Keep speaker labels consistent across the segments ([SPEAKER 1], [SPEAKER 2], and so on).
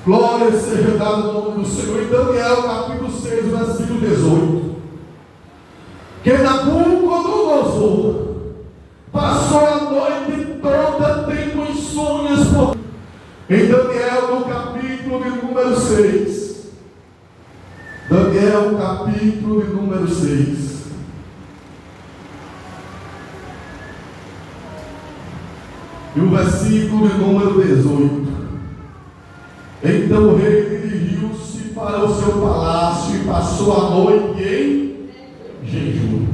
[SPEAKER 1] Glória seja dada no nome do Senhor. Em Daniel capítulo 6, versículo 18. Que Nabucodonosor passou a noite toda tendo insônias por... Em Daniel, no capítulo de número 6. Daniel, capítulo de número 6. E o versículo de número 18. Então o rei dirigiu-se para o seu palácio e passou a noite em jejum.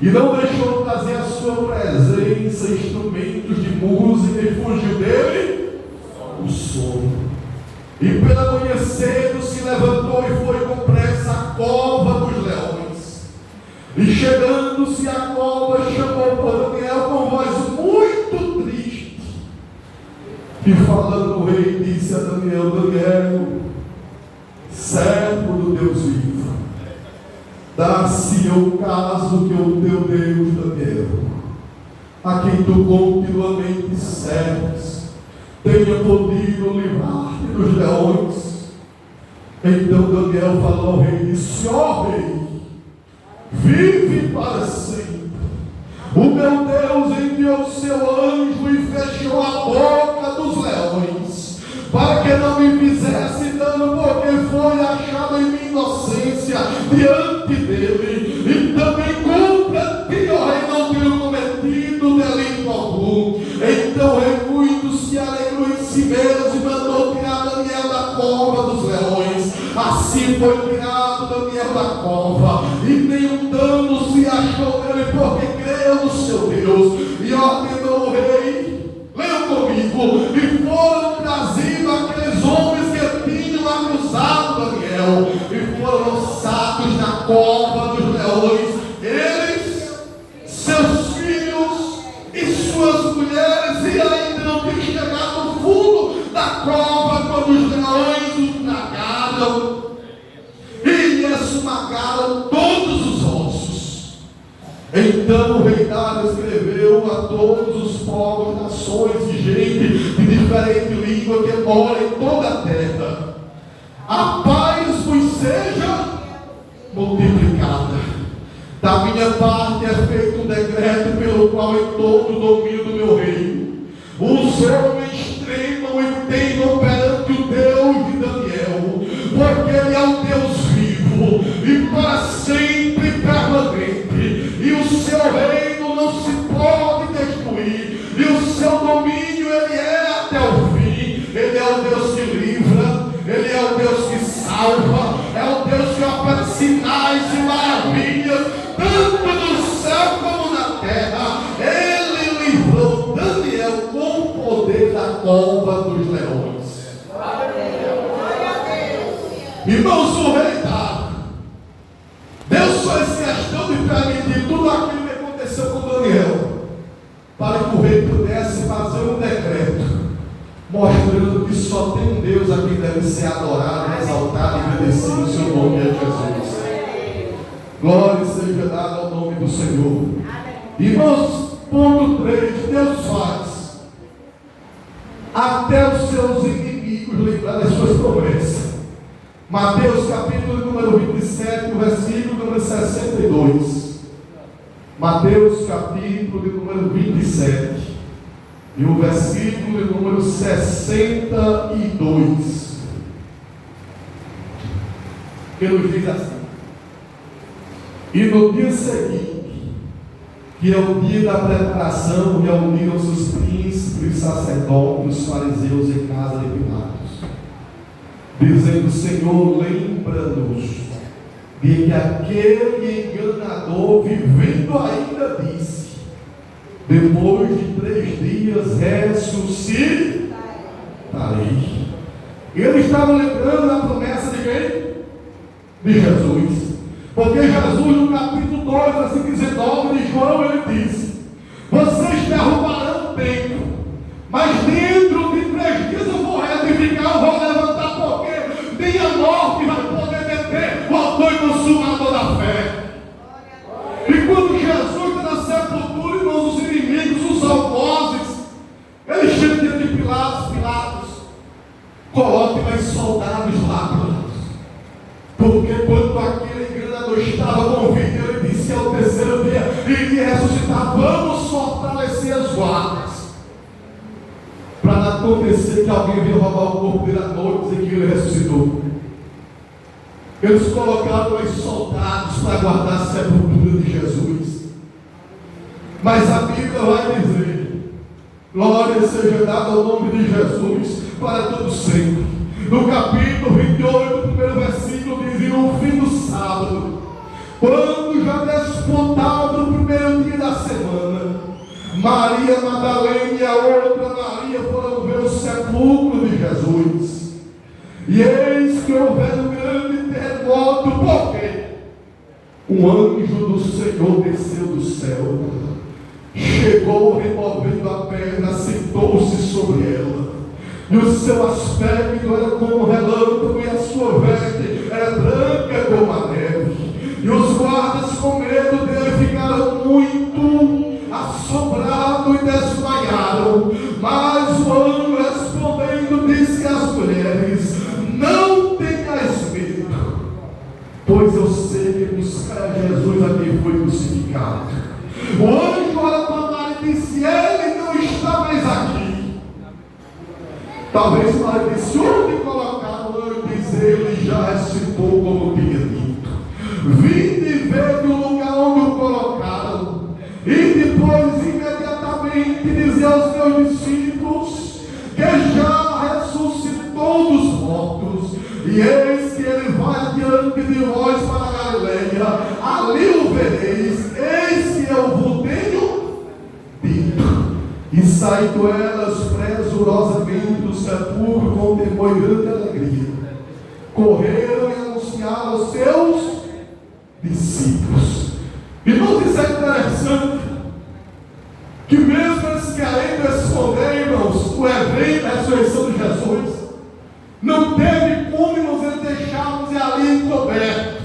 [SPEAKER 1] E não deixou trazer à sua presença instrumentos de música, e fugiu dele o sono. E pela manhã cedo se levantou e foi com pressa à cova dos leões. E chegando-se à cova, chamou por Daniel com voz muito triste. E falando o rei, disse a Daniel: Daniel, servo do Deus vivo, dá-se o caso que o teu Deus, Daniel, a quem tu continuamente serves, tenha podido livrar-te dos leões. Então Daniel falou ao rei e disse: ó rei, vive para sempre. O meu Deus enviou seu anjo e fechou a boca dos leões, para que não me fizesse dano, porque foi achada em minha inocência diante dele. E também contra ti, ó rei, não tenho cometido delito algum. Então o rei muito se alegrou em si mesmo e mandou tirar Daniel da cova dos leões. Assim foi tirado Daniel da cova, e nenhum dano se achou nele, porque creu no seu Deus. E ordenou o rei, leiam comigo, e foram trazidos aqueles homens que tinham acusado Daniel, e foram lançados na cova dos leões, eles, seus filhos e suas mulheres, e ainda não tinham chegado no fundo da cova quando os leões os tragaram e esmagaram todos os ossos. Então o rei Dário escreveu a todos os povos, nações e gente de diferente língua que mora em toda a terra: a paz vos seja multiplicada. Da minha parte é feito um decreto pelo qual em todo o domínio do meu reino os homens tremam e temam perante o Deus de Daniel, porque ele é o Deus vivo e para sempre permanente, e o seu reino não se pode destruir, e o seu domínio ele é até o fim. Ele é o Deus que livra, ele é o Deus que salva, é o Deus que opera sinais e maravilhas, tanto no céu como na terra. Ele livrou Daniel com o poder da cova dos leões. Irmãos, o rei Dário, Deus faz questão de permitir tudo aquilo que aconteceu com Daniel, para que o rei pudesse fazer um decreto, mostrando que só tem um Deus a quem deve ser adorado, exaltado e obedecido. O seu nome é Jesus. Glória seja dada ao nome do Senhor. Irmãos, ponto 3, Deus faz até os seus inimigos lembrar das suas promessas. Mateus capítulo número 27, versículo número 62. Mateus capítulo de número 27 e o versículo de número 62, que nos diz assim: e no dia seguinte, que é o dia da preparação, reuniram-se os príncipes, sacerdotes, os fariseus em casa de Pilatos, dizendo: Senhor, lembra-nos de que aquele enganador, vivendo ainda, disse: depois de 3 dias ressuscitarei. Ele estava lembrando da promessa de quem? De Jesus. Porque Jesus, no capítulo 2, versículo 19 de João, ele disse: vocês derrubarão o templo, mas dentro de 3 dias eu vou reedificar, eu vou levantar, porque nem a morte vai poder deter o autor e consumador da fé. E quando Jesus está na sepultura, irmãos, os inimigos, os algozes, ele chega diante de Pilatos: Coloque mais soldados lá, porque quando aquele enganador estava convicto, ele disse ao terceiro dia, iria ressuscitar. Vamos fortalecer as guardas, para não acontecer que alguém venha roubar o corpo dele à noite e dizer que ele ressuscitou. Eles colocaram mais soldados para guardar a sepultura de Jesus. Mas a Bíblia vai dizer, glória seja dada ao nome de Jesus para todo sempre. No capítulo 28, primeiro versículo, diz: e no fim do sábado, quando já despontava no primeiro dia da semana, Maria Madalena e a outra Maria foram ver o sepulcro de Jesus. E eis que houve um grande terremoto, porque um anjo do Senhor desceu do céu, chegou removendo a pedra, sentou-se sobre ela, e o seu aspecto era como um relâmpago, e a sua veste era branca como a neve. E os guardas, com medo dele, ficaram muito assombrados e desmaiaram. Mas o anjo, respondendo, disse às mulheres: não tenhais medo, pois eu sei que buscar Jesus a quem foi crucificado. O anjo olha para Maria e disse: ele não está mais aqui. Talvez Maria disse: onde colocaram? O anjo disse: ele já ressuscitou, como tinha dito. Vinde e veio do lugar onde o colocaram. E depois imediatamente dizia aos meus discípulos que já ressuscitou dos mortos, e eis que ele vai diante de vós para a Galileia, ali o vereis. Eis que eu vos tenho dito. E saindo elas presurosamente do sepulcro com temor e grande alegria, correram e anunciaram aos seus discípulos. Irmãos, isso é interessante, que mesmo eles querendo esconder, irmãos, o evento da ressurreição de Jesus, não teve como, irmãos, eles deixarmos ali encoberto.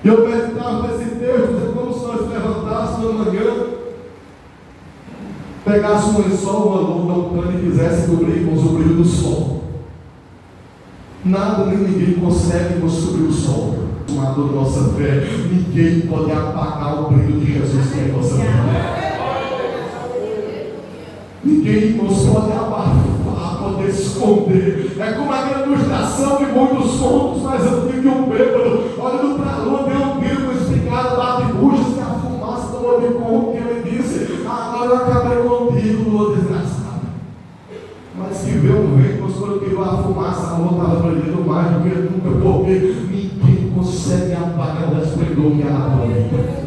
[SPEAKER 1] E eu meditava nesse texto, é como se nós levantássemos na manhã, pegássemos um lençol, uma lona, um pano e quisesse cobrir, irmãos, o brilho do sol. Nada nem ninguém consegue nos cobrir o sol. Da nossa fé, ninguém pode apagar o brilho de Jesus que é a nossa fé. Ninguém nos pode abafar, pode esconder. É como aquela ilustração de muitos contos mais antigos de um bêbado olhando para a lua, deu um tiro espingarda lá de buchas, que a fumaça tomou de conta, que ele disse: agora eu acabei contigo, lua desgraçada. Mas que veio um vento, quando tirou a fumaça, a lua estava brilhando mais do que nunca, porque ninguém consegue apagar o esplendor que há na tua vida.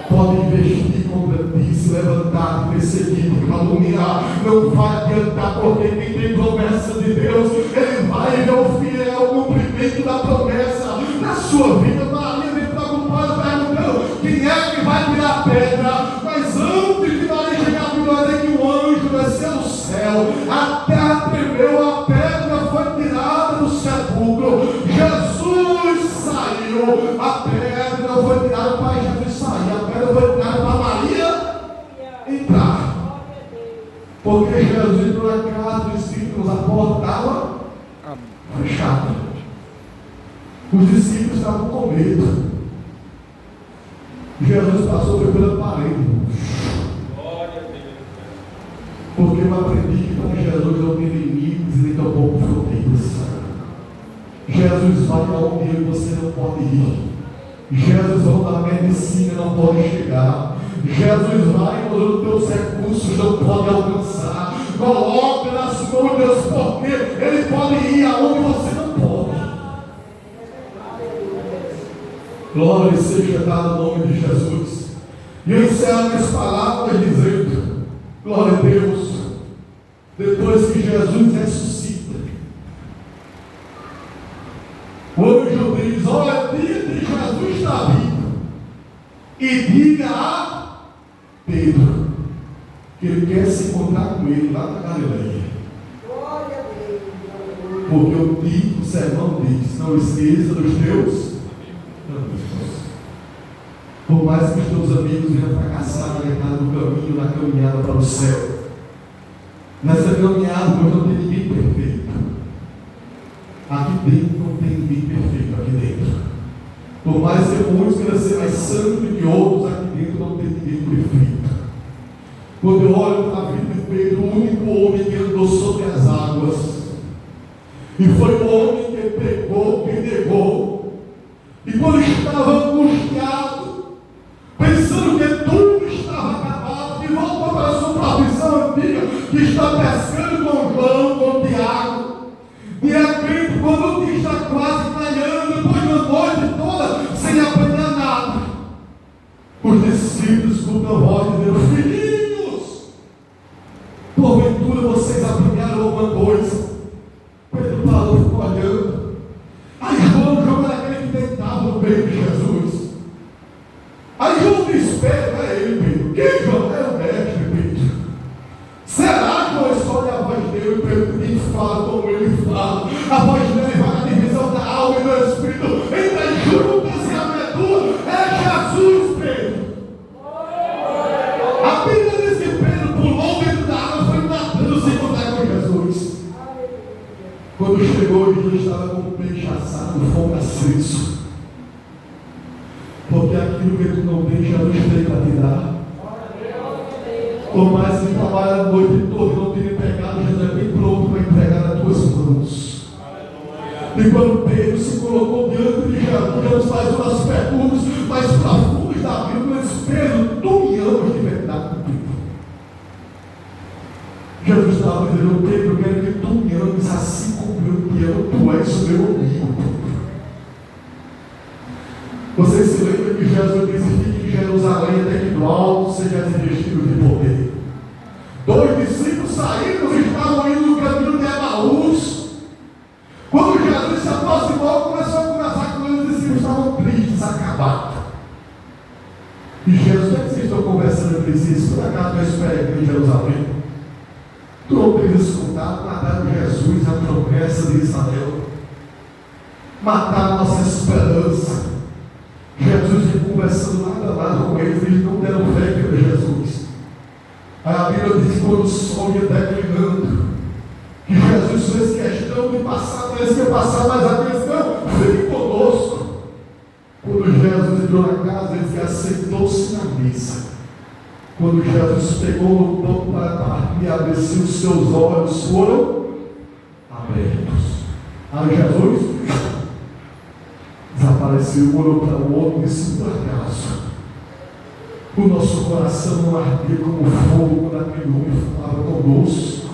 [SPEAKER 1] Pode investir contra ti, se levantar, perseguir, caluniar, não vai adiantar, porque quem tem promessa de Deus, ele vai ver o fiel cumprimento da promessa na sua vida. Maria vem preocupada, perguntando: quem é que vai tirar a pedra? Mas antes de Maria chegar, a Bíblia diz que o anjo desceu do céu, a terra tremeu, a pedra foi tirada do sepulcro, Jesus saiu, a pedra não foi tirada para Jesus sair, a pedra foi tirada para Maria entrar. Porque Jesus entrou na casa dos discípulos, a porta estava fechada. Os discípulos estavam com medo. Jesus passou pela parede. Porque eu aprendi que para Jesus não tem limites nem tampouco fronteiras. Jesus vai aonde você não pode ir. Jesus vai na medicina, não pode chegar. Jesus vai onde os teus recursos não podem alcançar. Coloca nas mãos de Deus, porque Ele pode ir aonde você não pode. Glória seja dada ao nome de Jesus. E eu encerro minhas palavras dizendo: glória a Deus. Depois que Jesus ressuscita, o anjo diz: olha, diga que Jesus está vivo, e diga a Pedro que ele quer se encontrar com ele lá na Galileia. Porque o sermão diz: não esqueça dos teus amigos. Por mais que os teus amigos venham fracassar na metade do caminho, na caminhada para o céu, Nessa caminhada, porque não tem ninguém perfeito. Aqui dentro não tem ninguém perfeito, aqui dentro. Por mais que muitos queiram ser mais santos do que outros, aqui dentro não tem ninguém perfeito. Quando eu olho para a vida de Pedro, o único homem que andou sobre as águas, e foi o homem que pregou, que negou, e quando estava angustiado, pensando que tudo estava acabado, que voltou para a sua profissão antiga, que está pescando com João, com Tiago. De repente, quando o dia está quase clareando, depois de uma noite toda, sem apanhar nada, os discípulos escutam a voz de Deus: filhinhos, porventura vocês apanharam alguma coisa? Pedro parou, ficou olhando. Aí João era aquele que deitava no peito de Jesus. Aí João disse: Pedro, é ele, Pedro. Quem, João? É o mestre, Pedro. Será que eu escolho a voz dele? Pedro nem fala como ele fala. A voz dele vai na divisão da alma e do espírito, entre as juntas e a medula. É Jesus, Pedro. A Bíblia diz que Pedro pulou dentro da água, foi nadando se encontrar com Jesus. Quando chegou, ele estava com o peixe assado, fogo aceso. Porque aquilo que tu não tem, Jesus tem para te dar. Por mais que trabalhe a noite toda e não tenha pegado, Jesus é bem pronto para entregar nas tuas mãos. E quando Pedro se colocou diante de Jesus, faz umas perguntas mais profundas da Bíblia, diz: Pedro, tu me amas de verdade, Pedro? Jesus estava dizendo: Pedro, eu quero que tu me ames assim como eu te amo, tu és o meu amigo, Pedro. Vocês se lembram que Jesus disse: fique em Jerusalém até que do alto seja revestido de poder. 2 discípulos saíram e estavam indo no caminho de Emaús. Quando Jesus se aproximou, começou a conversar com eles, os discípulos estavam tristes, acabados. E Jesus: o que vocês estão conversando entre si? Por acaso eu espero aqui em Jerusalém? Tu não tens escutado? Mataram Jesus, a promessa de Israel. Mataram a nossa esperança. Jesus ia conversando lado a lado com eles, eles não deram fé que era Jesus. Aí a Bíblia diz que quando o sol ia declinando, que Jesus fez questão de passar, parece que ia passar, mas a questão: fique conosco. Quando Jesus entrou na casa, ele disse que assentou-se na mesa. Quando Jesus pegou no pão para partir e abriu, os seus olhos foram abertos. Aí Jesus desapareceu, olhou para o outro e disse: por acaso o nosso coração não ardia como fogo quando aquele homem falava conosco?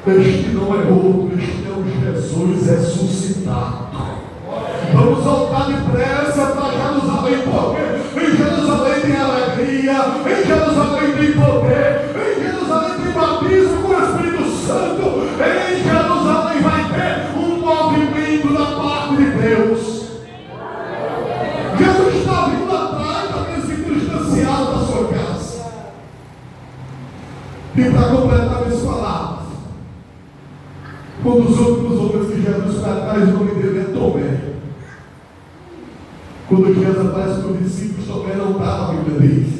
[SPEAKER 1] Este não é outro, este é o Jesus ressuscitado. Vamos voltar depressa para Jerusalém, porque em Jerusalém tem alegria, em Jerusalém tem poder, em Jerusalém tem batismo com o Espírito Santo, em Jerusalém vai ter um movimento da parte de Deus. Jesus está vindo atrás daquele sentido distanciado da sua casa. E para completar minhas palavras, um dos outros homens que Jesus foi atrás, o nome dele é Tomé. Quando Jesus aparece com os discípulos, Tomé não estava, a Bíblia diz.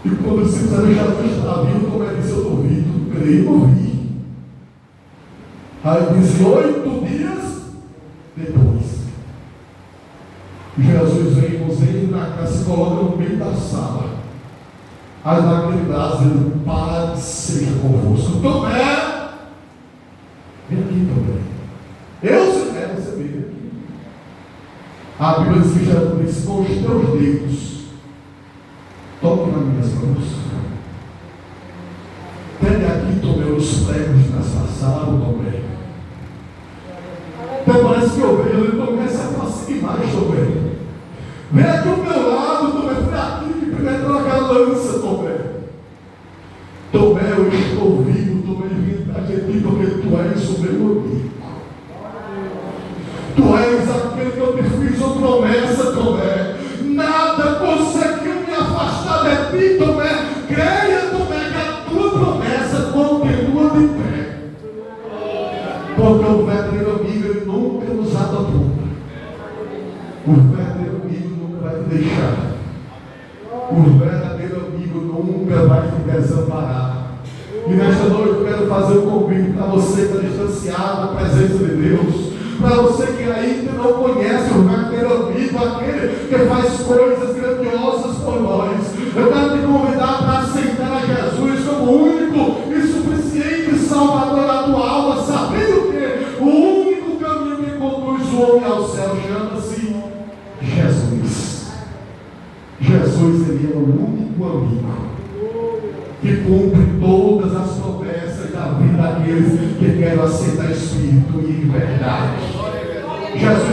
[SPEAKER 1] E quando os discípulos disseram: Jesus está vindo, Tomé disse: eu duvido, creio, não vi. Aí diz: 8 dias depois, Jesus vem cozinhando na casa, se coloca no meio da sala. Aí naquele braço ele: paz seja convosco. Tomé, vem aqui, Tomé. Eu sei, você vem aqui. A Bíblia diz que Jesus disse: com os teus dedos, toque nas minhas mãos. Pega aqui, Tomé, os pregos que nós passaram, Tomé. Até parece que eu vejo ele: Tomé, se aproxime mais, Tomé. Vem aqui ao meu lado, Tomé. Foi aqui que penetrou aquela lança, Tomé. Tomé, eu estou vivo, Tomé, vim atrás de ti, porque tu és o meu amigo. Tu és aquele que eu te fiz uma promessa, Tomé. Nada conseguiu me afastar de ti, Tomé. Creia, Tomé, que a tua promessa continua de pé. Porque o verdadeiro amigo, ele nunca nos abandona. O verdadeiro amigo nunca vai te deixar. O verdadeiro amigo nunca vai te desamparar. E nesta noite eu quero fazer um convite para você que está distanciado da presença de Deus, para você que ainda não conhece o verdadeiro amigo, aquele que faz coisas grandiosas por nós. Eu quero te convidar para aceitar a Jesus como o único e suficiente Salvador da tua alma, sabendo que o único caminho que conduz o homem ao céu chama-se Jesus. Jesus, ele é o único amigo que cumpre todas as promessas da vida daqueles que querem aceitar Espírito e verdade. Jesus